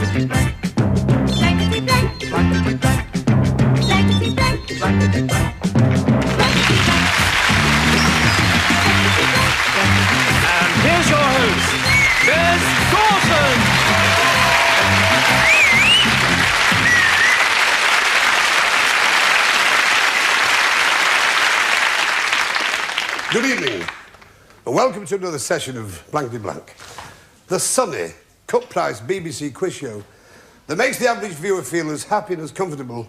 Blankety blank. Blankety blank. Blankety blank. Blankety blank. Blankety blank. And here's your host, Miss Dawson. Good evening, and welcome to another session of Blankety Blank, the sunny, cut-price BBC quiz show that makes the average viewer feel as happy and as comfortable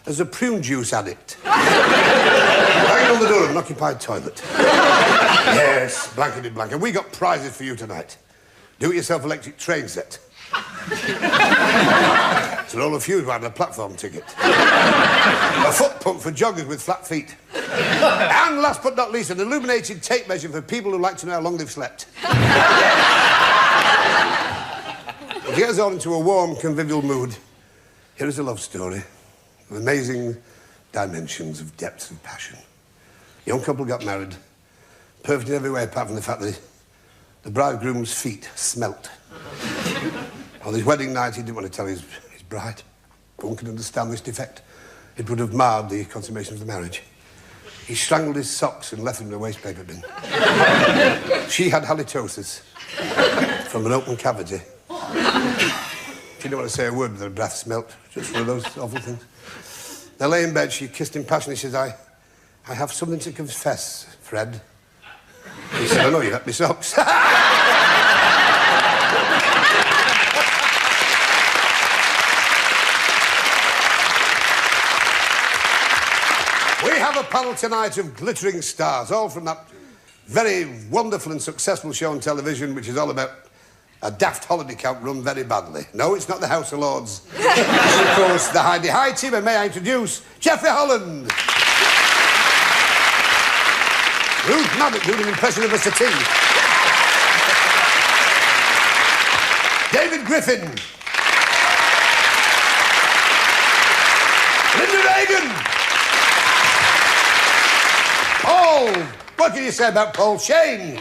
as a prune juice addict. Hanging on the door of an occupied toilet. Yes, Blankety Blank, and we got prizes for you tonight. Do-it-yourself electric train set. So all of you who had a platform ticket. A foot pump for joggers with flat feet. And last but not least, an illuminated tape measure for people who like to know how long they've slept. To get us all into a warm, convivial mood, here is a love story with amazing dimensions of depth of passion. A young couple got married, perfect in every way apart from the fact that the bridegroom's feet smelt. On his wedding night, he didn't want to tell his bride. No one could understand this defect. It would have marred the consummation of the marriage. He strangled his socks and left them in a waste paper bin. She had halitosis from an open cavity. She didn't want to say a word, but her breath smelt. Just one of those awful things. They lay in bed, she kissed him passionately. She says, I have something to confess, Fred. He said, I know, you left me socks. We have a panel tonight of glittering stars, all from that very wonderful and successful show on television, which is all about a daft holiday camp run very badly. No, it's not the House of Lords. It's, of course, the Heidi High team, and may I introduce Jeffrey Holland. Ruth Madoc doing an impression of Mr. T. David Griffin. Regan. Paul, what can you say about Paul Shane?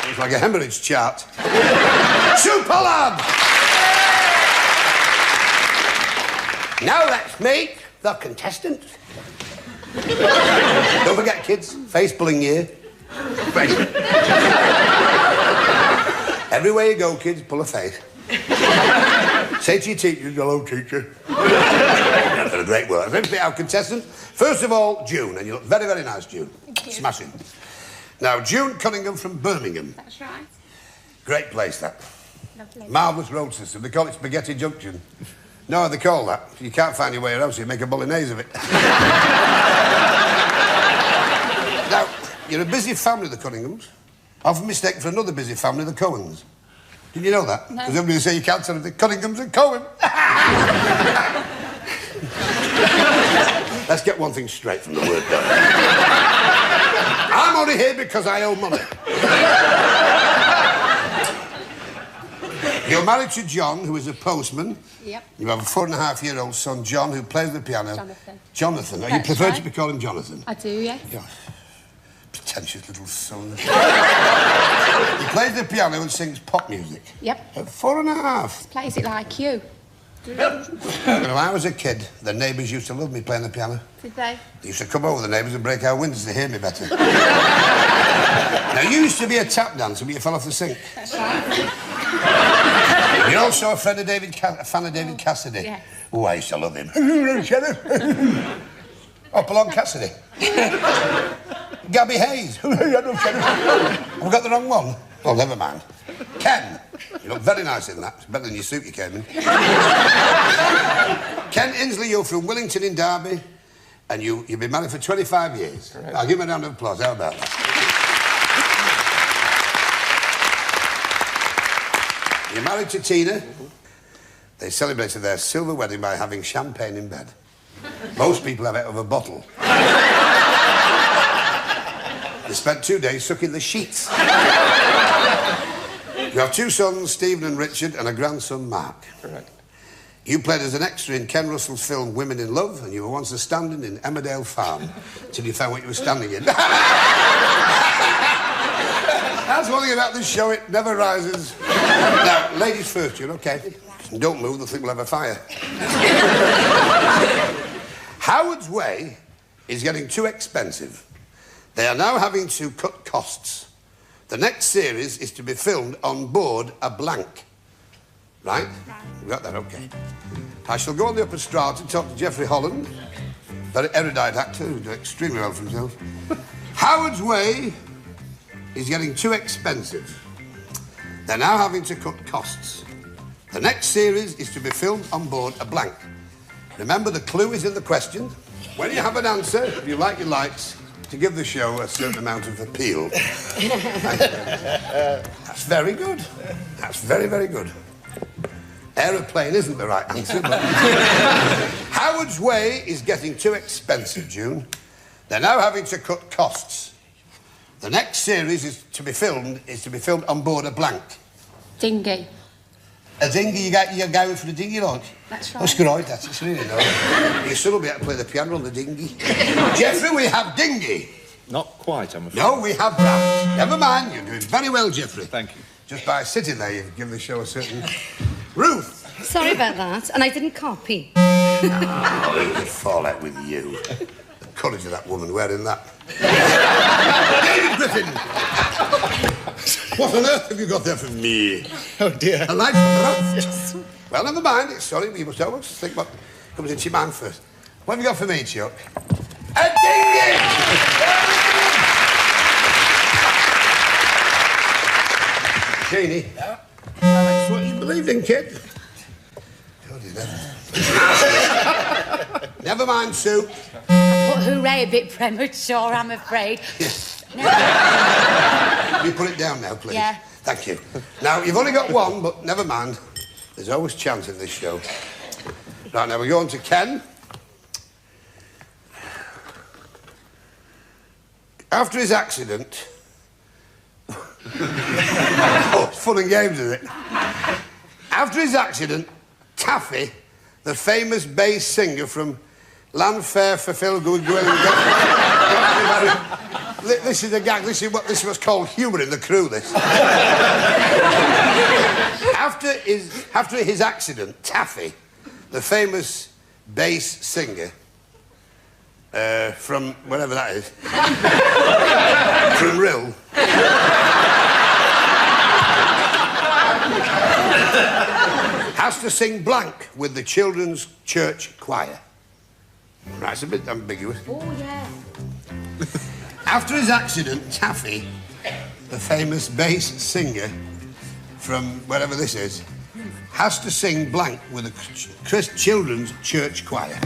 Looks like a hemorrhage chart. Sue Pollard. Now let's meet the contestant. Don't forget, kids, face pulling year. Everywhere you go, kids, pull a face. Say to your teacher, hello, teacher. That's a great word. Let's meet our contestant. First of all, June, and you look very, very nice, June. Thank you. Smashing. Now, June Cunningham from Birmingham. That's right. Great place, that. Lovely. Marvellous road system. They call it Spaghetti Junction. No, they call that. You can't find your way around, so you make a bolognese of it. Now, you're a busy family, the Cunninghams. Often mistaken for another busy family, the Cohens. Did you know that? No. Because everybody say you can't tell the Cunninghams and Cohen. Let's get one thing straight from the word go. I'm only here because I owe money. You're married to John, who is a postman. Yep. You have a 4.5-year-old son, John, who plays the piano. Jonathan. Jonathan. Oh, you That's prefer right. to be called him Jonathan? I do, yes. Yeah. Pretentious little son. He plays the piano and sings pop music. Yep. At 4.5. Plays it like you. When I was a kid, the neighbours used to love me playing the piano. Did they? They used to come over, the neighbours, and break our windows to hear me better. Now, you used to be a tap dancer, but you fell off the sink. That's right. You're also a fan of David Cassidy. Yes. Oh, I used to love him. Up along Cassidy. Gabby Hayes. Have we got the wrong one? Oh, never mind. Ken. You look very nice in that. It's better than your suit you came in. Ken Inslee, you're from Willington in Derby, and you've been married for 25 years. Correct. I'll give him a round of applause. How about that? You're married to Tina. Mm-hmm. They celebrated their silver wedding by having champagne in bed. Most people have it over a bottle. They spent 2 days sucking the sheets. You have 2 sons, Stephen and Richard, and a grandson, Mark. Correct. You played as an extra in Ken Russell's film Women in Love, and you were once a stand-in in Emmerdale Farm, till you found what you were standing in. That's one one thing about this show, it never rises. Now, ladies first, June, OK? Don't move, they'll think we'll have a fire. Howard's Way is getting too expensive. They are now having to cut costs. The next series is to be filmed on board a blank. Right? You got that? OK. I shall go on the upper strata and talk to Geoffrey Holland, very erudite actor who does extremely well for himself. Howard's Way is getting too expensive. They're now having to cut costs. The next series is to be filmed on board a blank. Remember, the clue is in the question. When you have an answer, you like your lights, to give the show a certain amount of appeal. That's very good. That's very, very good. Aeroplane isn't the right answer, but... Howard's Way is getting too expensive, June. They're now having to cut costs. The next series is to be filmed on board a blank. Dinghy. A dinghy, you're going for the dinghy, like? That's right. That's right, that's really nice. Your son will be able to play the piano on the dinghy. Jeffrey, we have dinghy. Not quite, I'm afraid. No, we have raft. Never mind, you're doing very well, Jeffrey. Thank you. Just by sitting there, you've given the show a certain... Ruth! Sorry about that, and I didn't copy. Oh, who could fall out with you? The courage of that woman wearing that. David Griffin! What on earth have you got there for me? Oh, dear. A light from raft? Yes. Well, never mind. Sorry, we must always think what comes into your mind first. What have you got for me, Chuck? A dinghy! Jeannie? Yeah? That's what you believed in, kid. Never mind, Sue. But hooray, a bit premature, I'm afraid. Yes. No. You put it down now, please. Yeah. Thank you. Now, you've only got one, but never mind. There's always chance in this show. Right, now we go on to Ken. After his accident... Oh, it's fun and games, isn't it? After his accident, Taffy, the famous bass singer from Landfair for Phil Good. This is a gag. This is what's called humour in the crew, this. After his accident, Taffy, the famous bass singer from wherever that is, from Rill, has to sing blank with the children's church choir. Right, it's a bit ambiguous. Oh, yeah. After his accident, Taffy, the famous bass singer from wherever this is, has to sing blank with the children's church choir.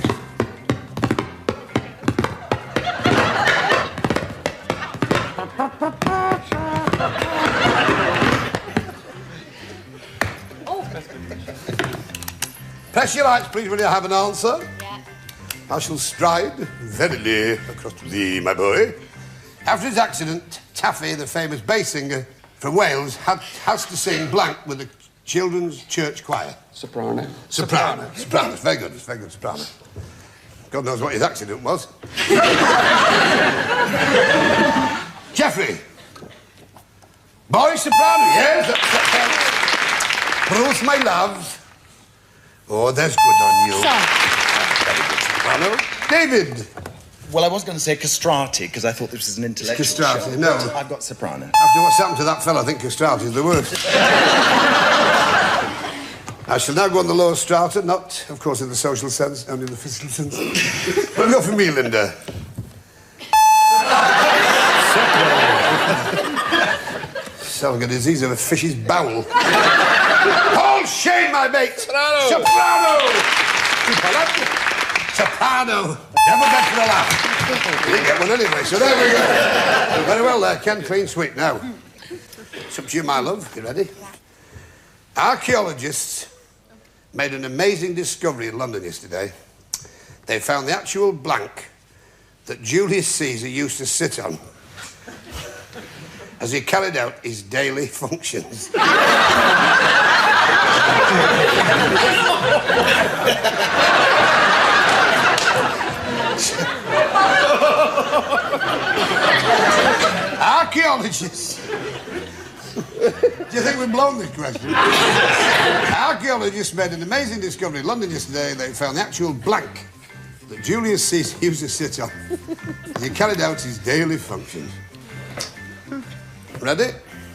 Press your lights, please, when you have an answer. Yeah. I shall stride very near across to thee, my boy. After his accident, Taffy, the famous bass singer from Wales, has to sing blank with the children's church choir. Soprano. Soprano. Soprano. It's very good. It's very good, soprano. God knows what his accident was. Geoffrey. Boy soprano, yes. Bruce, my love. Oh, that's good on you. Very good soprano. David. Well, I was going to say castrati, because I thought this was an intellectual Castrati, show, no. but I've got soprano. After what's happened to that fella, I think castrati is the worst. I shall now go on the lower strata, not, of course, in the social sense, only in the physical sense. But go for me, Linda. Selling a disease of a fish's bowel. Paul Shane, my mate! Soprano! Soprano! Soprano! Never bet for a laugh. You didn't get one anyway, so there we go. Very well there, Ken, clean sweep. Now, it's up to you, my love. You ready? Archaeologists made an amazing discovery in London yesterday. They found the actual blank that Julius Caesar used to sit on as he carried out his daily functions. Archaeologists. Do you think we've blown this question? Archaeologists made an amazing discovery in London yesterday. They found the actual blank that Julius Caesar used to sit on as he carried out his daily functions. Ready?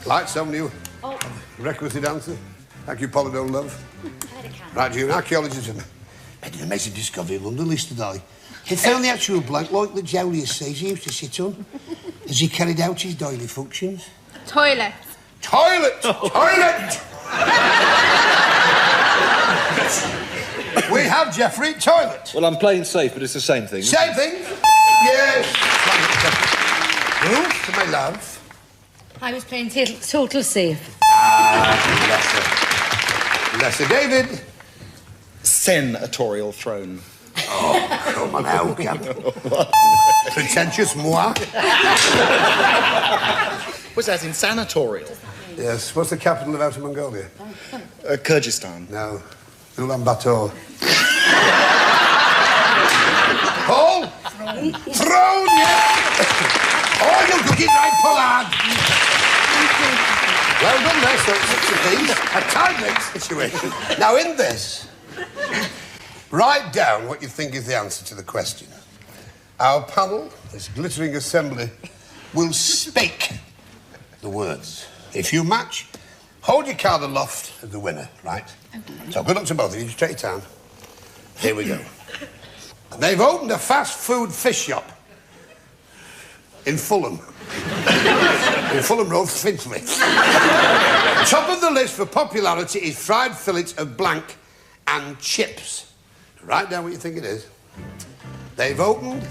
Lights on you. Oh. Requisite answer. Thank you, Pollard, old love. Right, June, archaeologists have made an amazing discovery in London yesterday. They found the actual blank like that Julius Caesar used to sit on as he carried out his daily functions. Toilet. Toilet! Toilet! We have, Geoffrey, toilet. Well, I'm playing safe, but it's the same thing. Same thing? Yes. Ruth, my love. I was playing total safe. Bless her. David. Senatorial throne. Oh, come on now, Camp. Pretentious moi. Was that in sanatorial? Yes. What's the capital of Outer Mongolia? Kyrgyzstan. No. Ulaanbaatar. Paul? Throne, yeah. Oh, you'll cook it right, Pollard. Well done there, so it's such a piece. A tight-neck situation. Now, in this, write down what you think is the answer to the question. Our panel, this glittering assembly, will speak the words. If you match, hold your card aloft as the winner, right? Okay. So good luck to both of you. Just take your time. Here we go. They've opened a fast food fish shop in Fulham. In Fulham Road, Finchley. Top of the list for popularity is fried fillets of blank and chips. Write down what you think it is. They've opened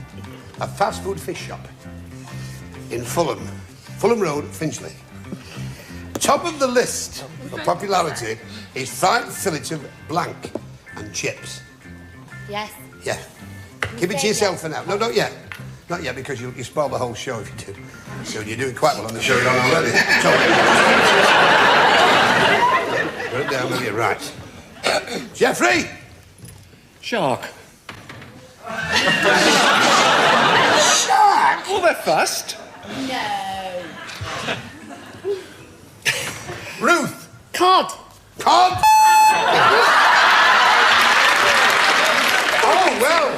a fast food fish shop in Fulham Road, Finchley. Top of the list for popularity is fried fillets of blank and chips. Yes. Yeah. Keep it to yourself for now. No, not yet. Not yet, because you spoil the whole show if you do. So you're doing quite well on the show you're on already. So, put it down when you're right. Geoffrey! Shark. Shark! Oh, they're fussed. No. Ruth! Cod. Cod! Oh, well.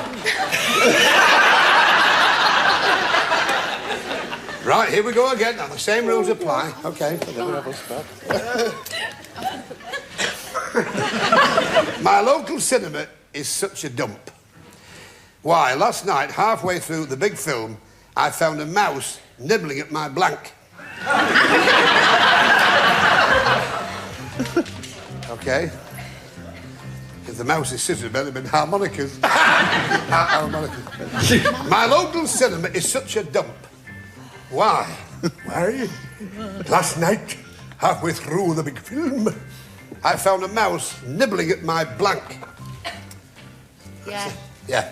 Right, here we go again. Now, the same rules apply. OK. My local cinema is such a dump. Why, last night, halfway through the big film, I found a mouse nibbling at my blank. OK. If the mouse is scissors, better been harmonicas. Harmonicas. My local cinema is such a dump. Why? Why? Last night, halfway through the big film, I found a mouse nibbling at my blank. Yeah. Yeah.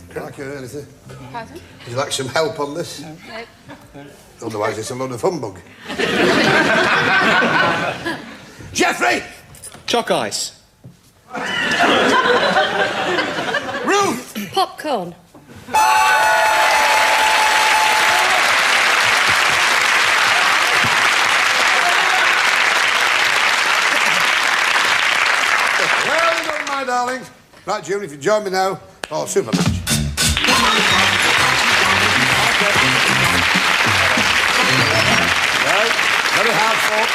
Do you like anything? Pardon? Would you like some help on this? No. Otherwise, it's a load of humbug. Geoffrey! Chalk ice. Ruth! Popcorn. Well done, my darling. Right, June, if you join me now, oh, super match. Right, very hard fought.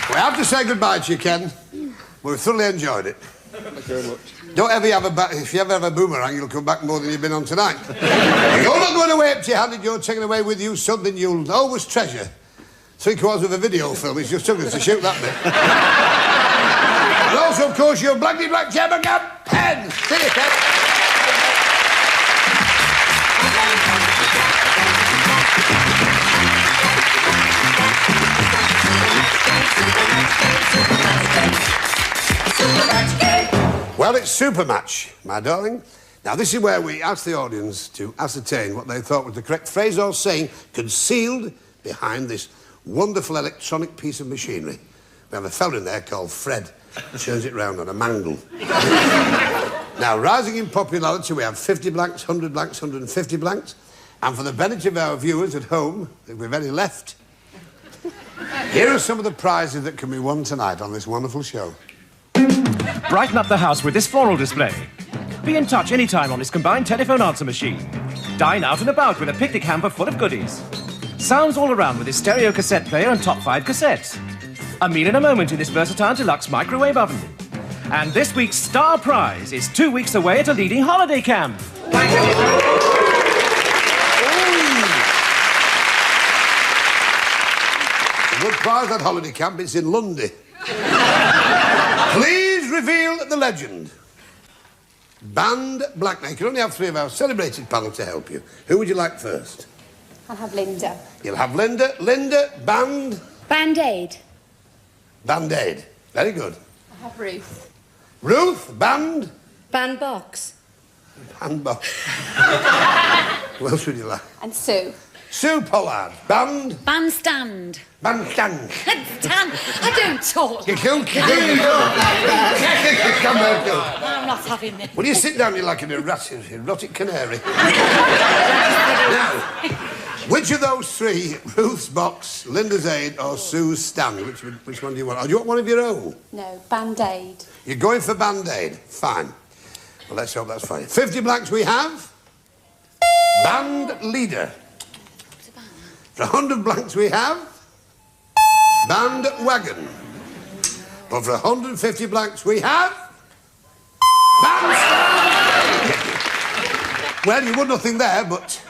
We have to say goodbye to you, Ken. We've thoroughly enjoyed it. Thank you very much. Don't ever have if you ever have a boomerang, you'll come back more than you've been on tonight. You're not going away empty-handed. You're taking away with you something you'll always treasure. 3/4 of a video film. It's just took us to shoot that bit. And also, of course, your Blankety Blank pen. See you, Ken. Well, it's super match, my darling. Now, this is where we ask the audience to ascertain what they thought was the correct phrase or saying concealed behind this wonderful electronic piece of machinery. We have a fella in there called Fred, who turns it round on a mangle. Now, rising in popularity, we have 50 blanks, 100 blanks, 150 blanks. And for the benefit of our viewers at home, if we've any left, here are some of the prizes that can be won tonight on this wonderful show. Brighten up the house with this floral display. Be in touch anytime on this combined telephone answer machine. Dine out and about with a picnic hamper full of goodies. Sounds all around with this stereo cassette player and top 5 cassettes. A meal in a moment in this versatile deluxe microwave oven. And this week's star prize is 2 weeks away at a leading holiday camp. Good prize, that holiday camp. It's in Lundy. Please reveal the legend. Band Black. Now, you can only have 3 of our celebrated panel to help you. Who would you like first? I'll have Linda. You'll have Linda. Linda, band. Band-Aid. Band-Aid. Very good. I'll have Ruth. Ruth, band. Bandbox. Bandbox. Who else would you like? And Sue. Sue Pollard, band. Bandstand. Bandstand. Stan, I don't talk. You go. Come on, go. I'm not having this. Will you sit down? You're like an erotic canary. Now, which of those 3, Ruth's box, Linda's aid, or Sue's stand? Which one do you want? Or do you want one of your own? No, Band-Aid. You're going for Band-Aid. Fine. Well, let's hope that's fine. 50 blanks we have. Band leader. For 100 blanks we have. Band wagon. But for 150 blanks we have. Band stand. Well, you won nothing there, but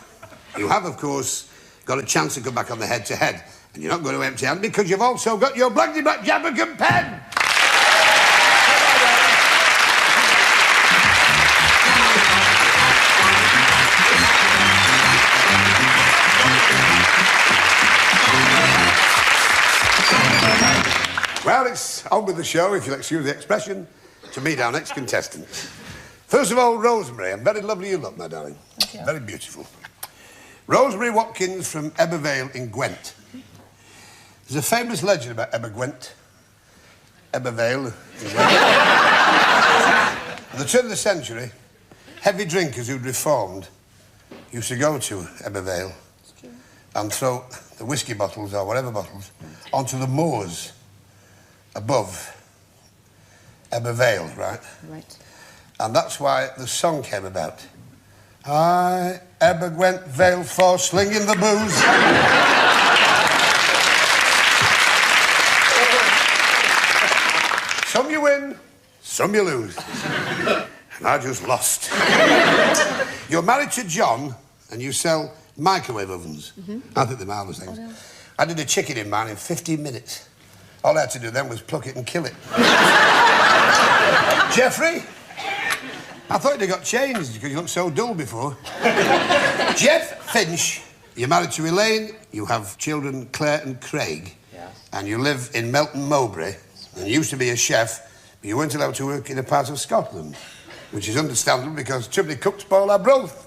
you have, of course, got a chance to come back on the head-to-head. And you're not going to empty-handed because you've also got your Blankety Blank Jabbercam pen. Well, it's on with the show, if you'll excuse the expression, to meet our next contestant. First of all, Rosemary. And very lovely you look, my darling. Thank you. Very beautiful. Rosemary Watkins from Ebervale in Gwent. There's a famous legend about Ebervale in Gwent. At the turn of the century, heavy drinkers who'd reformed used to go to Ebervale and throw the whiskey bottles, or whatever bottles, onto the moors above Ebervale, right? Right. And that's why the song came about. I ever went Vale for slinging the booze. Some you win, some you lose. And I just lost. You're married to John and you sell microwave ovens. I think they're marvellous things. I did a chicken in mine in 15 minutes. All I had to do then was pluck it and kill it. Jeffrey? I thought you'd got changed because you looked so dull before. Jeff Finch, you're married to Elaine, you have children Claire and Craig, and you live in Melton Mowbray, and you used to be a chef, but you weren't allowed to work in a part of Scotland, which is understandable because too many cooks spoil our broth.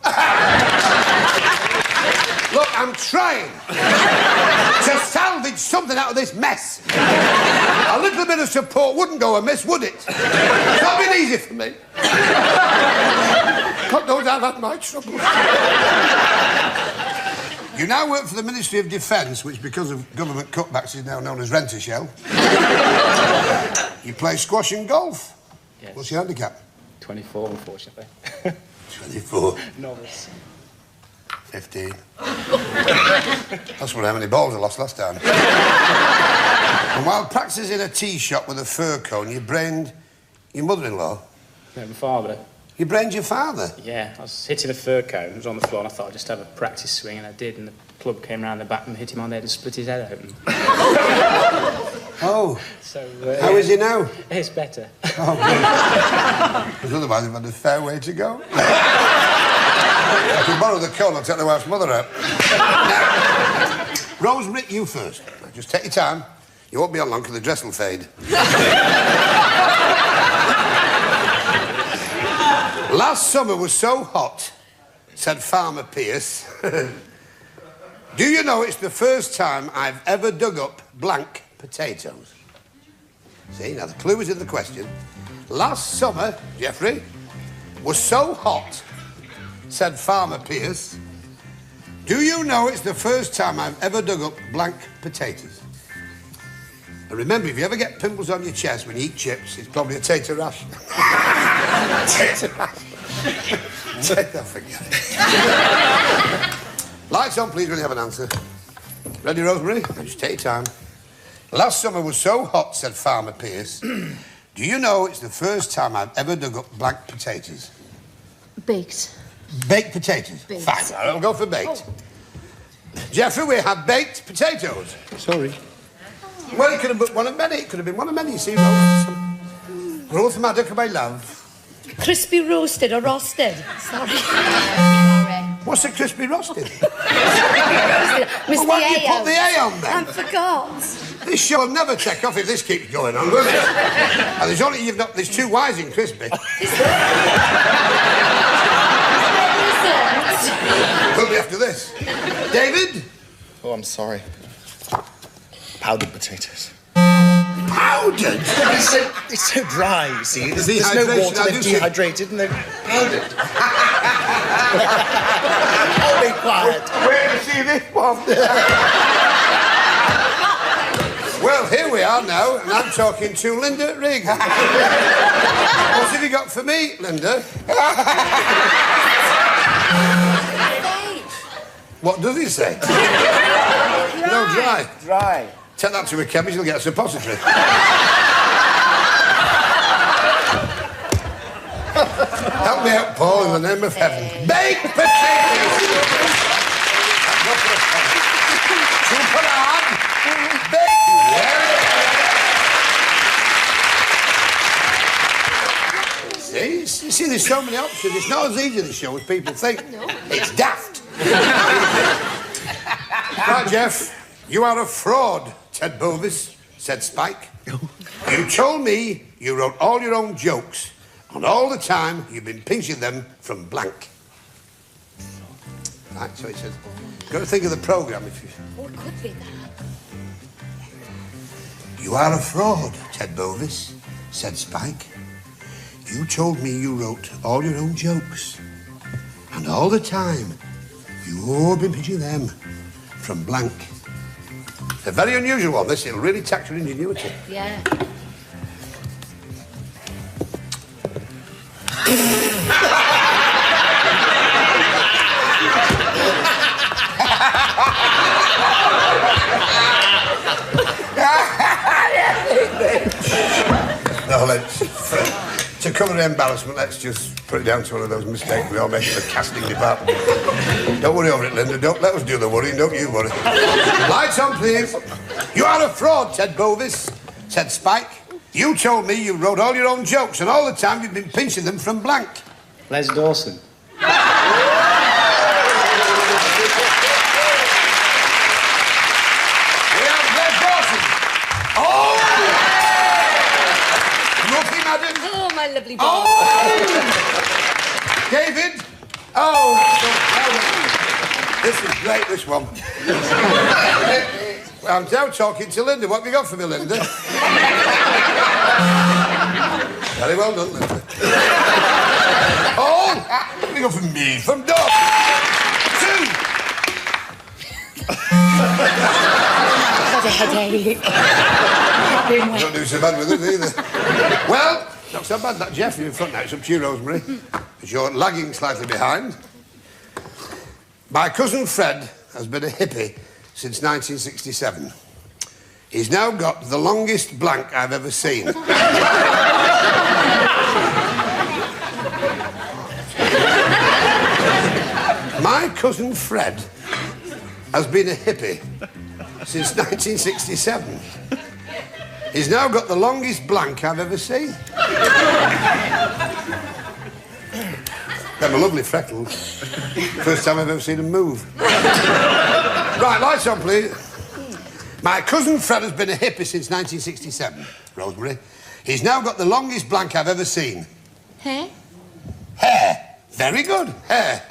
Look, I'm trying to salvage something out of this mess. A little bit of support wouldn't go amiss, would it? It's not been easy for me. God knows I've had my trouble. You now work for the Ministry of Defence, which, because of government cutbacks, is now known as Rent-a-Shell. You play squash and golf. Yes. What's your handicap? 24, unfortunately. 24. Novice. 15. That's what how many balls I lost last time. And while practising a tea shop with a fur cone, you brained your mother-in-law. No, my father. You brained your father? Yeah, I was hitting a fur cone. It was on the floor and I thought I'd just have a practice swing, and I did, and the club came round the back and hit him on the head and split his head open. Oh. So, how is he now? It's better. Oh, because otherwise I've had a fair way to go. I can borrow the cone, I'll take the wife's mother out. Now, Rosemary, you first. Just take your time. You won't be on long because the dress will fade. Last summer was so hot, said Farmer Pierce. Do you know it's the first time I've ever dug up blank potatoes? See, now the clue is in the question. Last summer, Jeffrey, was so hot, said Farmer Pierce. Do you know it's the first time I've ever dug up blank potatoes? And remember, if you ever get pimples on your chest when you eat chips, it's probably a tater rash. Tater rash. Take that, forget it. Lights on, please, when you have an answer. Ready, Rosemary? Just take your time. Last summer was so hot, said Farmer Pierce. Do you know it's the first time I've ever dug up blank potatoes? Baked. Baked potatoes? Baked. Fine, I'll go for baked. Oh. Jeffrey, we have baked potatoes. Sorry. Well, it could have been one of many. It could have been one of many, you see, Ruth. Ruth Madoc, my love. Crispy roasted or roasted? Sorry. What's a crispy roasted? Missed Well, why do you put the A on then? I forgot. This show will never take off if this keeps going on, will it? And there's two Y's in crispy. Will be after this. David? Oh, I'm sorry. Powdered potatoes. Powdered? It's so dry, you see. There's no Dehydration, water, I they're do see. dehydrated and they're powdered. Oh, be quiet. Where to see this one? Well, here we are now, and I'm talking to Linda Regan. What have you got for me, Linda? What does he say? No, dry. Dry. Take that to a chemist, you'll get a suppository. Help me out, Paul, in the name of heaven. Baked potatoes! Two Pollard. Baked. Yeah. See, you see, there's so many options. It's not as easy, this show, as people think. It's daft. Right, Jeff. You are a fraud, Ted Bovis, said Spike. You told me you wrote all your own jokes, and all the time you've been pinching them from blank. Right, so he says, got to think of the programme if you... Oh, it could be that. You are a fraud, Ted Bovis, said Spike. You told me you wrote all your own jokes, and all the time you've been pinching them from blank. It's a very unusual one, this. It'll really tax your ingenuity. Yeah. No, to cover the embarrassment, let's just put it down to one of those mistakes we all make in the casting department. Don't worry over it, Linda. Don't let us do the worrying. Don't you worry. Lights on, please. You are a fraud, Ted Bovis, said Spike. You told me you wrote all your own jokes, and all the time you've been pinching them from blank. Les Dawson. We have Les Dawson. Oh! Nothing, Madam. Oh, my lovely boy. Oh! David? Oh, this is great, this one. I'm now talking to Linda. What have you got for me, Linda? Very well done, Linda. Oh! What have you got for me? From Doc. 2. I've had a headache. You don't do so bad with it either. Well, not so bad, that Jeff. You're in front now. It's up to you, Rosemary. Because you're lagging slightly behind. My cousin Fred has been a hippie since 1967. He's now got the longest blank I've ever seen. My cousin Fred has been a hippie since 1967. He's now got the longest blank I've ever seen. Them are lovely freckles. First time I've ever seen them move. Right, lights on, please. My cousin Fred has been a hippie since 1967, Rosemary. He's now got the longest blank I've ever seen. Hair? Hair. Very good. Hair.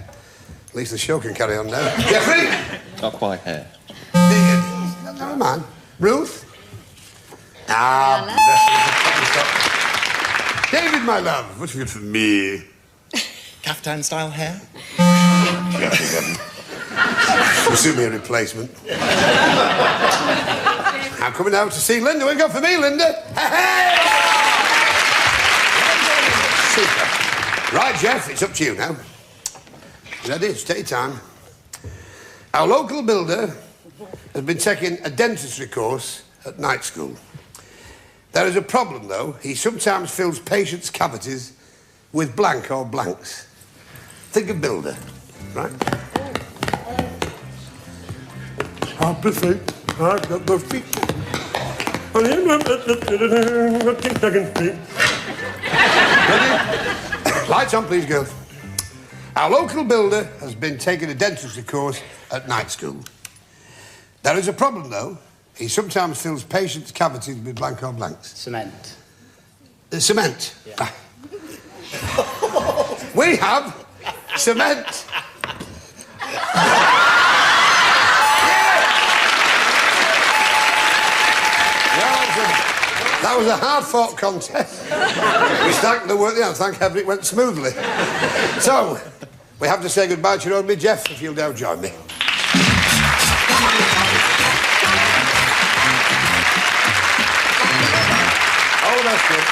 At least the show can carry on now. Jeffrey? Not quite hair. Never mind. Ruth? Ah, David, my love, what's good for me? Caftan-style hair? Will suit me a replacement. I'm coming out to see Linda. What you got for me, Linda? Hey! Super. Right, Jeff, it's up to you now. You ready? Just take your time. Our local builder has been taking a dentistry course at night school. There is a problem, though. He sometimes fills patients' cavities with blank or blanks. Think of builder, right? I've got the feet. Ready? Lights on, please, girls. Our local builder has been taking a dentistry course at night school. There is a problem, though. He sometimes fills patients' cavities with blank or blanks. Cement. Cement? Yeah. We have cement. That was a hard-fought contest. We started to work there, and thank heaven it went smoothly. So, we have to say goodbye to your own me, Jeff, if you'll now join me. Oh, that's good.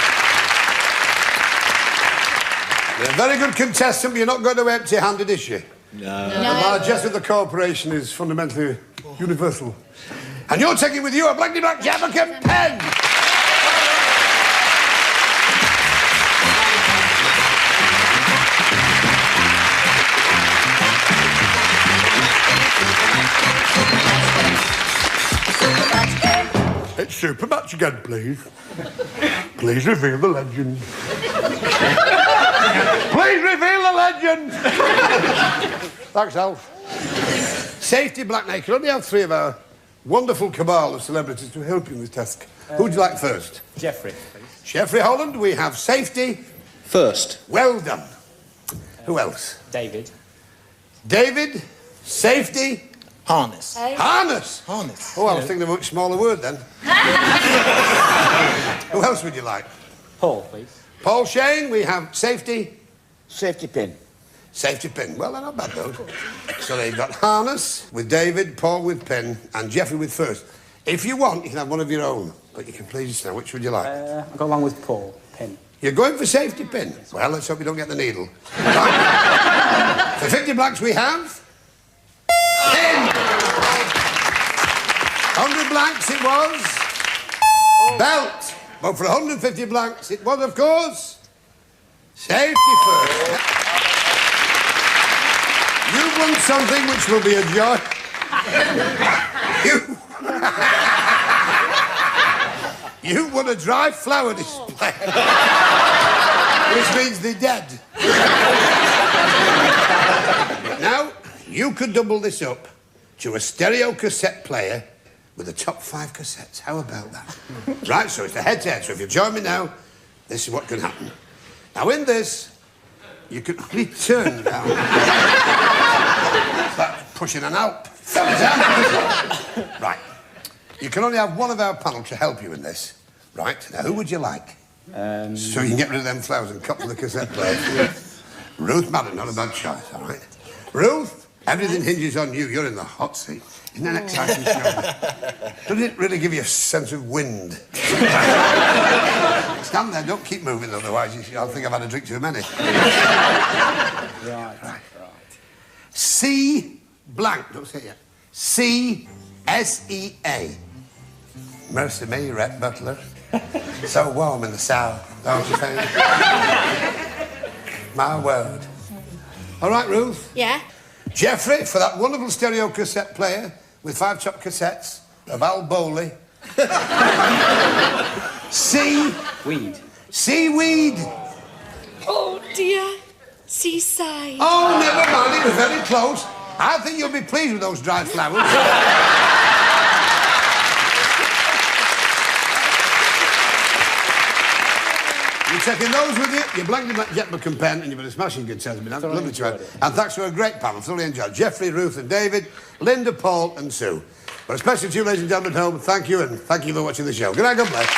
You're a very good contestant, but you're not going away empty-handed, is she? No. The largesse of the corporation is fundamentally universal. And you're taking with you a Blankety Blank Jamaican pen! It's super match again, please. Please reveal the legend. Please reveal the legend! Thanks, Alf. Safety Black Knight. Can only have three of our wonderful cabal of celebrities to help you in this task. Who would you like first? Jeffrey, please. Jeffrey Holland, we have safety. First. Well done. Who else? David. David, safety. Harness. Harness. Harness. Oh, I was thinking of a much smaller word then. Who else would you like? Paul, please. Paul Shane, we have safety. Safety pin. Safety pin. Well, they're not bad, though. So they've got harness with David, Paul with pin, and Jeffrey with first. If you want, you can have one of your own, but you can please just now. Which would you like? I'll go along with Paul. Pin. You're going for safety pin? Well, let's hope you don't get the needle. Right. For 50 blanks we have... pin! 100 blanks it was... belt. But for 150 blanks it was, of course... safety first. You've won something which will be a joy. You've won a dry flower display. Which means they're dead. Now, you could double this up to a stereo cassette player with the top 5 cassettes. How about that? Right, so it's a head-to-head. So if you join me now, this is what can happen. Now, in this, you can only turn down. It's like pushing an Alp. Right. You can only have one of our panel to help you in this. Right. Now, who would you like? So you can get rid of them flowers and cut to the cassette player. Ruth Madoc, not a bad choice, all right? Ruth, everything hinges on you. You're in the hot seat. Isn't that an exciting show? Doesn't it really give you a sense of wind? Stand there, don't keep moving, otherwise I'll think I've had a drink too many. Right. C blank, don't say it yet. C-S-E-A. Mercy me, Rhett Butler. So warm in the south, don't you think? My word. All right, Ruth? Yeah? Jeffrey, for that wonderful stereo cassette player with 5 top cassettes of Al Bowley. Weed. Seaweed. Oh, dear. Seaside. Oh, never mind, it was very close. I think you'll be pleased with those dried flowers. You're taking those with you, your Blankety Blank Jetmacan pen, and you've been a smashing good test. Lovely to have. And thanks to a great panel, thoroughly enjoyed. Jeffrey, Ruth and David, Linda, Paul and Sue. But especially to you, ladies and gentlemen at home, thank you, and thank you for watching the show. Good night, God bless.